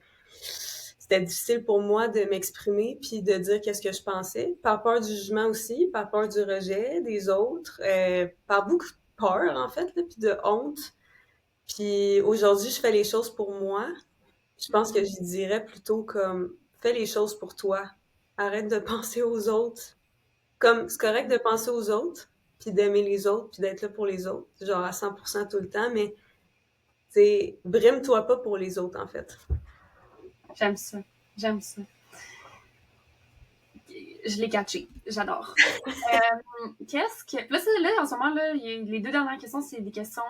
c'était difficile pour moi de m'exprimer puis de dire qu'est-ce que je pensais, par peur du jugement aussi, par peur du rejet des autres, par beaucoup de peur, en fait, là, puis de honte. Puis aujourd'hui, je fais les choses pour moi, Je pense que je dirais plutôt comme fais les choses pour toi. Arrête de penser aux autres. Comme c'est correct de penser aux autres, puis d'aimer les autres, puis d'être là pour les autres, genre à 100% tout le temps, mais c'est brime-toi pas pour les autres en fait. J'aime ça. J'aime ça. Je l'ai catché. J'adore. Qu'est-ce que. Là, en ce moment, là, les deux dernières questions, c'est des questions.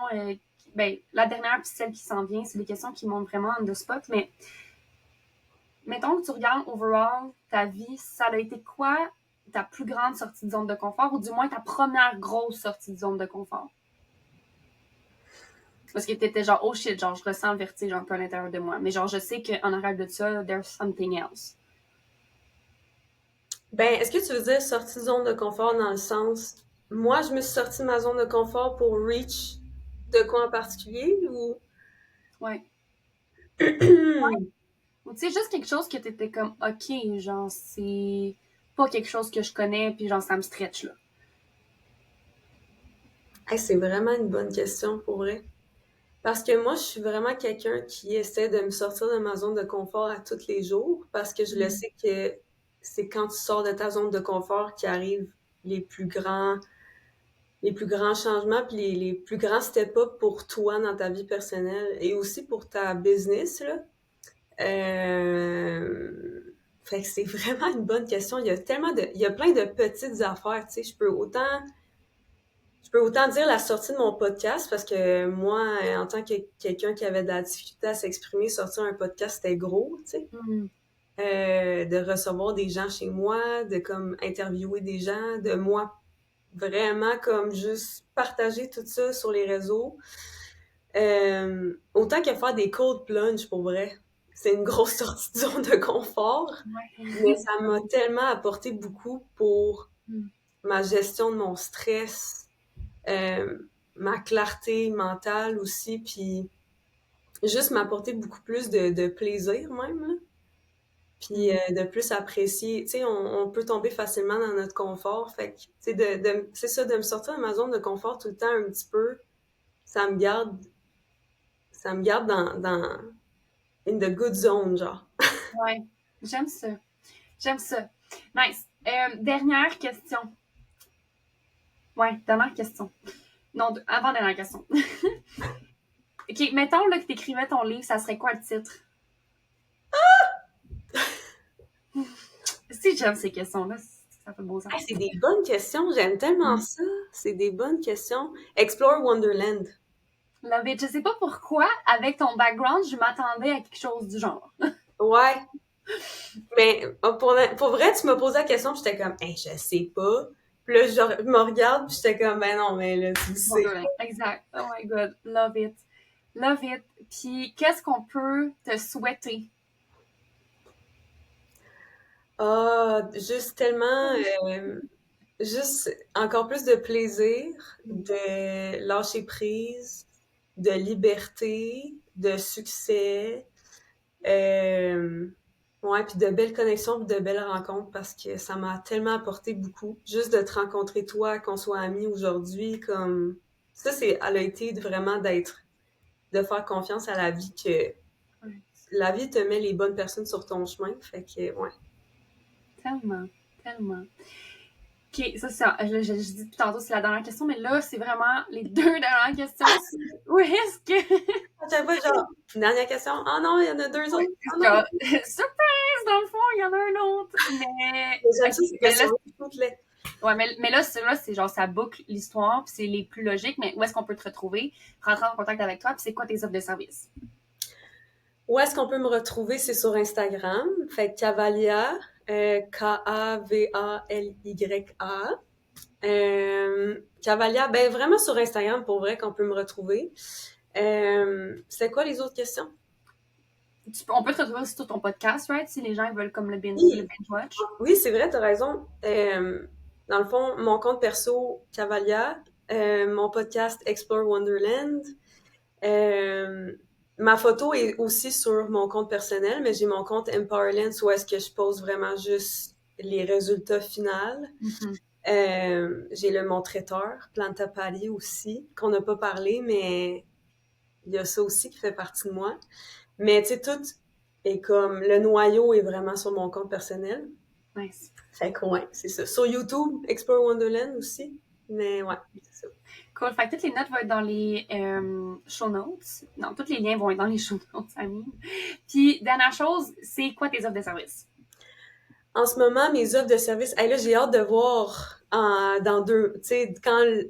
Ben, la dernière puis celle qui s'en vient, c'est des questions qui montent vraiment on the spot. Mais mettons que tu regardes overall ta vie, ça a été quoi ta plus grande sortie de zone de confort, ou du moins ta première grosse sortie de zone de confort? Parce que t'étais genre, oh shit, genre, je ressens le vertige un peu à l'intérieur de moi. Mais genre, je sais qu'en arrière de ça, there's something else. Ben, est-ce que tu veux dire sortie de zone de confort dans le sens, moi, je me suis sortie de ma zone de confort pour reach de quoi en particulier ou? Ouais. Ou tu sais, juste quelque chose que t'étais comme, ok, genre, c'est pas quelque chose que je connais, puis genre, ça me stretch, là. Hey, c'est vraiment une bonne question pour vrai. Parce que moi, je suis vraiment quelqu'un qui essaie de me sortir de ma zone de confort à tous les jours parce que je le sais que c'est quand tu sors de ta zone de confort qu'arrivent les plus grands, les plus grands changements puis les plus grands step-up pour toi dans ta vie personnelle et aussi pour ta business, là. Fait que c'est vraiment une bonne question. Il y a il y a plein de petites affaires, tu sais. Je peux autant dire la sortie de mon podcast parce que moi, en tant que quelqu'un qui avait de la difficulté à s'exprimer, sortir un podcast, c'était gros, tu sais. Mm. De recevoir des gens chez moi, de comme interviewer des gens, de moi vraiment comme juste partager tout ça sur les réseaux. Autant que faire des cold plunge pour vrai. C'est une grosse sortie de zone de confort, mais Ouais. ça m'a tellement apporté beaucoup pour Mm. ma gestion de mon stress, euh, ma clarté mentale aussi, puis juste m'apporter beaucoup plus de plaisir même, là. Puis Mm. de plus apprécier, tu sais, on peut tomber facilement dans notre confort, fait que, tu sais, c'est ça, de me sortir de ma zone de confort tout le temps un petit peu, ça me garde, ça me garde dans in the good zone, genre. Ouais. J'aime ça. J'aime ça. Nice. Dernière question. Ouais, dernière question. Non, avant-dernière question. OK, mettons là, que tu écrivais ton livre, ça serait quoi le titre? Si j'aime ces questions-là, ça fait beau ça. Ah, c'est des bonnes questions, j'aime tellement Mm. ça. C'est des bonnes questions. Explore Wonderland. Love it. Je sais pas pourquoi, avec ton background, je m'attendais à quelque chose du genre. Ouais, mais pour vrai, tu m'as posé la question, puis j'étais comme, hey, je sais pas. Puis là, je me regarde, puis j'étais comme, ben non, mais là, tu le sais. Wonderland. Exact. Oh my god. Love it. Love it. Puis, qu'est-ce qu'on peut te souhaiter? Ah, juste tellement, juste encore plus de plaisir, de lâcher prise, de liberté, de succès, euh, ouais, puis de belles connexions, puis de belles rencontres parce que ça m'a tellement apporté beaucoup. Juste de te rencontrer toi, qu'on soit amis aujourd'hui, comme ça, elle a été vraiment de faire confiance à la vie que Ouais. la vie te met les bonnes personnes sur ton chemin. Fait que, ouais. Tellement. Tellement. OK, ça, je dis depuis tantôt, c'est la dernière question, mais là, c'est vraiment les deux dernières questions. Où est-ce que. À chaque fois, genre, dernière question. Ah non, il y en a deux Ouais, autres. Ah non. genre, surprise, dans le fond, il y en a un autre. Mais. J'aime OK, ça, ces mais là, questions-là. Toutes les... ouais, mais là, c'est genre, ça boucle l'histoire, puis c'est les plus logiques, mais où est-ce qu'on peut te retrouver, rentrer en contact avec toi, puis c'est quoi tes offres de service? Où est-ce qu'on peut me retrouver? C'est sur Instagram. Fait que Cavalia, K-A-V-A-L-Y-A. Cavalia, ben vraiment sur Instagram pour vrai qu'on peut me retrouver. C'est quoi les autres questions? On peut te retrouver aussi sur ton podcast, right? Si les gens veulent comme le Oui, binge watch. oui, c'est vrai, t'as raison. Dans le fond, mon compte perso, Cavalia, mon podcast Explore Wonderland. Ma photo est aussi sur mon compte personnel, mais j'ai mon compte Empowerland où est-ce que je pose vraiment juste les résultats finaux. Mhm. J'ai le Mon Traiteur, Planta Pali aussi, qu'on n'a pas parlé, mais il y a ça aussi qui fait partie de moi. Mais tu sais, Et comme le noyau est vraiment sur mon compte personnel. Nice. Fait que ouais, c'est ça. Sur YouTube, Explore Wonderland aussi. Mais ouais, c'est ça. Cool. Fait que toutes les notes vont être dans les show notes. Non, tous les liens vont être dans les show notes, Amine. Puis, dernière chose, c'est quoi tes offres de service? En ce moment, mes offres de service, hey, là, j'ai hâte de voir dans deux, tu sais,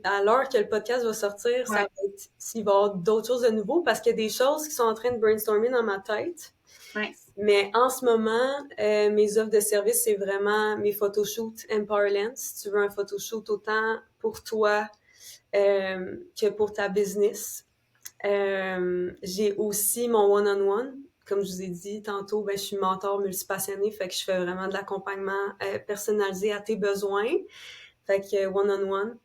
à l'heure que le podcast va sortir, ça Ouais. va être, s'il va y avoir d'autres choses de nouveau, parce qu'il y a des choses qui sont en train de brainstormer dans ma tête. Nice. Mais en ce moment, mes offres de service, c'est vraiment mes photoshoots Empowerland. Si tu veux un photoshoot autant pour toi que pour ta business. J'ai aussi mon one-on-one. Comme je vous ai dit tantôt, ben, je suis mentor multipassionnée, fait que je fais vraiment de l'accompagnement personnalisé à tes besoins. Fait que one-on-one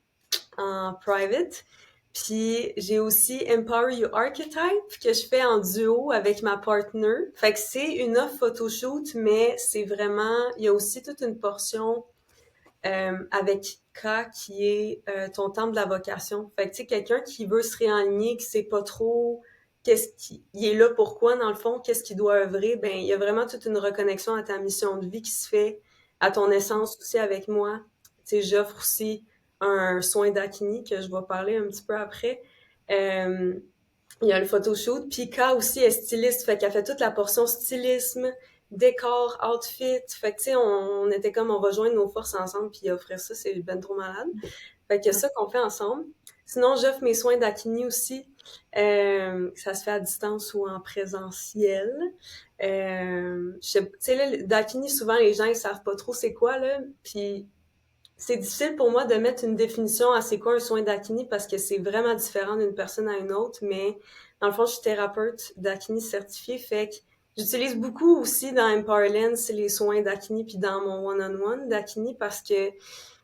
en private. Puis j'ai aussi Empower You Archetype que je fais en duo avec ma partner. Fait que c'est une offre photoshoot, mais c'est vraiment, il y a aussi toute une portion avec K qui est ton temple de la vocation. Fait que tu sais, quelqu'un qui veut se réaligner, qui sait pas trop qu'est-ce qui il est là pourquoi dans le fond, qu'est-ce qu'il doit œuvrer, ben il y a vraiment toute une reconnexion à ta mission de vie qui se fait, à ton essence aussi avec moi. Tu sais, j'offre aussi un soin d'acné que je vais parler un petit peu après. Euh, il y a le photoshoot. Puis K aussi est styliste, fait qu'elle fait toute la portion stylisme, décor, outfit. Fait que, tu sais, on était comme, on va joindre nos forces ensemble puis offrir ça, c'est ben trop malade. Fait que ça qu'on fait ensemble. Sinon, j'offre mes soins d'acné aussi. Ça se fait à distance ou en présentiel. Tu sais, là, d'acné, souvent, les gens, ils savent pas trop c'est quoi, là. Puis c'est difficile pour moi de mettre une définition à c'est quoi un soin d'acné parce que c'est vraiment différent d'une personne à une autre, mais dans le fond, je suis thérapeute d'acné certifiée, fait que j'utilise beaucoup aussi dans Empowerland, c'est les soins d'acné, puis dans mon one-on-one d'acné parce que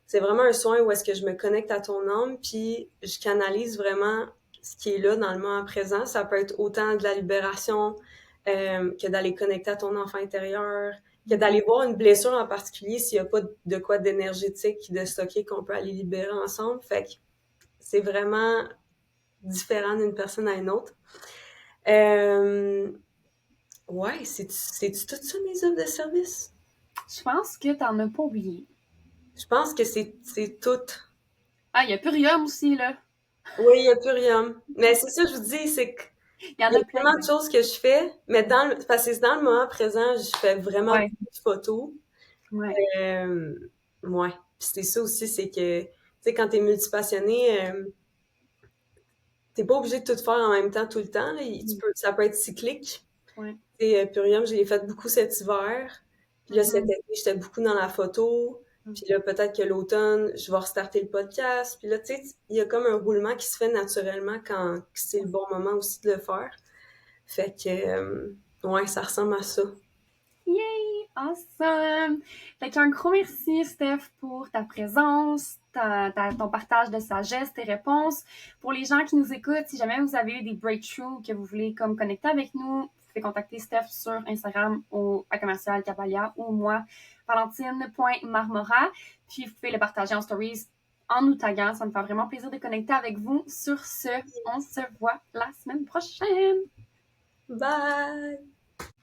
c'est vraiment un soin où est-ce que je me connecte à ton âme, puis je canalise vraiment ce qui est là dans le moment présent. Ça peut être autant de la libération que d'aller connecter à ton enfant intérieur, que d'aller voir une blessure en particulier s'il n'y a pas de quoi d'énergétique, de stocker qu'on peut aller libérer ensemble. Fait que c'est vraiment différent d'une personne à une autre. Ouais, c'est-tu tout ça mes offres de service? Je pense que t'en as pas oublié. Je pense que c'est tout. Ah, il y a Purium aussi, là. Oui, il n'y a plus rien. Mais c'est ça que je vous dis, c'est que Il y en il y a a plein. tellement de choses que je fais, mais parce que c'est dans le moment présent, je fais vraiment Ouais, beaucoup de photos. ouais. Euh, ouais. Puis c'est ça aussi, c'est que, tu sais, quand t'es multipassionné, t'es pas obligé de tout faire en même temps tout le temps, là. Ça peut être cyclique. Ouais. Et Purium, je l'ai fait beaucoup cet hiver. Puis là, cet été, j'étais beaucoup dans la photo. Puis là, peut-être que l'automne, je vais restarter le podcast. Puis là, tu sais, il y a comme un roulement qui se fait naturellement quand c'est le bon moment aussi de le faire. Fait que, ouais, ça ressemble à ça. Yay! Awesome! Fait qu'un gros merci, Steph, pour ta présence, ton partage de sagesse, tes réponses. Pour les gens qui nous écoutent, si jamais vous avez eu des breakthroughs que vous voulez comme connecter avec nous, vous pouvez contacter Steph sur Instagram à commercial Cabalia ou moi, valentine.marmora. Puis vous pouvez le partager en stories en nous taguant. Ça me fait vraiment plaisir de connecter avec vous. Sur ce, on se voit la semaine prochaine! Bye!